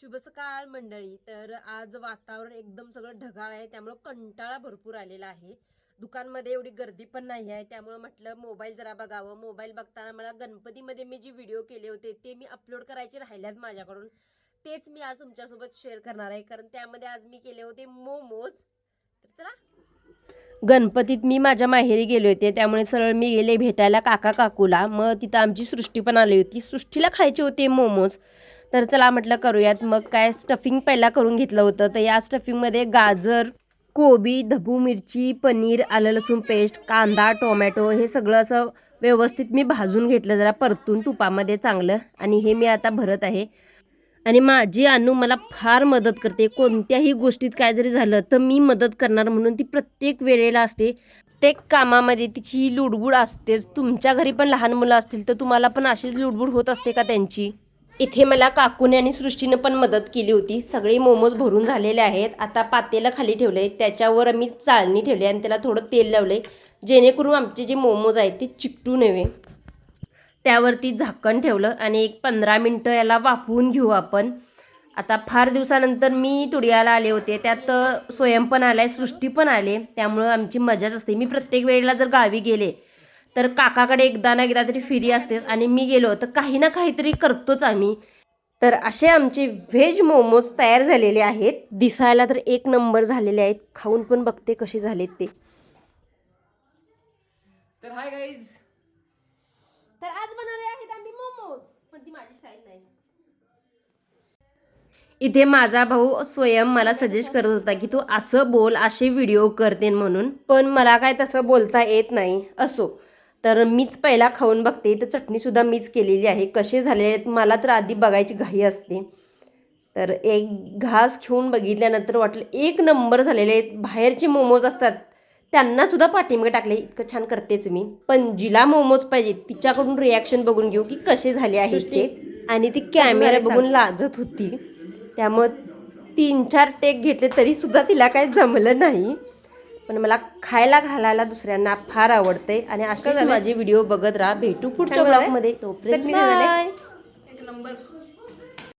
शुभ सकाळ मंडळी. तर आज वातावरण एकदम सगळं ढगाळ आहे, त्यामुळे कंटाळा भरपूर आलेला आहे. दुकानमध्ये एवढी गर्दी पण नाही आहे, त्यामुळे म्हटलं मोबाईल जरा बघावं. मोबाईल बघताना मला गणपतीमध्ये मी जे व्हिडिओ केले होते ते मी अपलोड करायचे राहिल्यात माझ्याकडून. तेच मी आज तुमच्यासोबत शेअर करणार आहे, कारण त्यामध्ये आज मी केले होते मोमोज. तर चला, गणपतीत मी माझ्या माहेरी गेले होते, त्यामुळे सरळ मी गेले भेटायला काका काकूला. मग तिथं आमची सृष्टी पण आली होती. सृष्टीला खायचे होते मोमोज. तर चला म्हटलं करूयात. मग काय स्टफिंग पहिला करून घेतलं होतं. तर या स्टफिंगमध्ये गाजर, कोबी, ढबू मिरची, पनीर, आलं लसूण पेस्ट, कांदा, टोमॅटो हे सगळं असं व्यवस्थित मी भाजून घेतलं जरा परतून तुपामध्ये चांगलं. आणि हे मी आता भरत आहे. आणि माझी अनु मला फार मदत करते. कोणत्याही गोष्टीत काय जरी झालं तर मी मदत करणार म्हणून ती प्रत्येक वेळेला असते. प्रत्येक कामामध्ये तिची लुडबुड असतेच. तुमच्या घरी पण लहान मुलं असतील तर तुम्हाला पण अशीच लुडबुड होत असते का त्यांची? इथे मला काकूने आणि सृष्टीनं पण मदत केली होती. सगळे मोमोज भरून झालेले आहेत. आता पातेलं खाली ठेवले, त्याच्यावर मी चाळणी ठेवली आणि त्याला थोडं तेल लावले, जेणेकरून आमचे जे मोमोज आहेत ते चिकटू नये. त्यावरती झाकण ठेवलं आणि एक 15 मिनटं याला वाफवून घेऊ आपण. आता फार दिवसानंतर मी तुडियाला आले होते, त्यात स्वयं पण आलाय, सृष्टी पण आले, त्यामुळं आमची मजाच असते. मी प्रत्येक वेळेला जर गावी गेले तर काकाकडे एकदा ना एकदा तरी फिरी असते आणि मी गेलो तर काही ना काहीतरी करतोच आम्ही. तर असे आमचे व्हेज मोमोज तयार झालेले आहेत. दिसायला तर एक नंबर झालेले आहेत. खाऊन पण बघते कसे झालेत ते. तर हाय गाईज, तर आज बनवले आहेत आम्ही मोमोज, पण ती माझी स्टाईल नाही. इथे माझा भाऊ स्वयं मला सजेस्ट करत होता की तू असं बोल, असे व्हिडिओ करते म्हणून, पण मला काय तसं बोलता येत नाही. असो, तर मीच पहिला खाऊन बघते. तर चटणीसुद्धा मीच केलेली आहे. कसे झालेले आहेत मला तर आधी बघायची घाई असते. तर एक घास घेऊन बघितल्यानंतर वाटलं एक नंबर झालेले आहेत. बाहेरचे मोमोज असतात त्यांनासुद्धा पाठीमागे टाकले, इतकं छान करतेच मी. पण जिला मोमोज पाहिजे तिच्याकडून रिॲक्शन बघून घेऊ की कसे झाले आहेत ते. आणि ती कॅमेरा बघून लाजत होती, त्यामुळं 3-4 टेक घेतले तरीसुद्धा तिला काही जमलं नाही. पण मला खायला घालायला दुसऱ्यांना फार आवडते. आणि असेच माझे व्हिडिओ बघत राहा. भेटू पुढच्या ब्लॉगमध्ये. तोपर्यंत बाय. एक नंबर.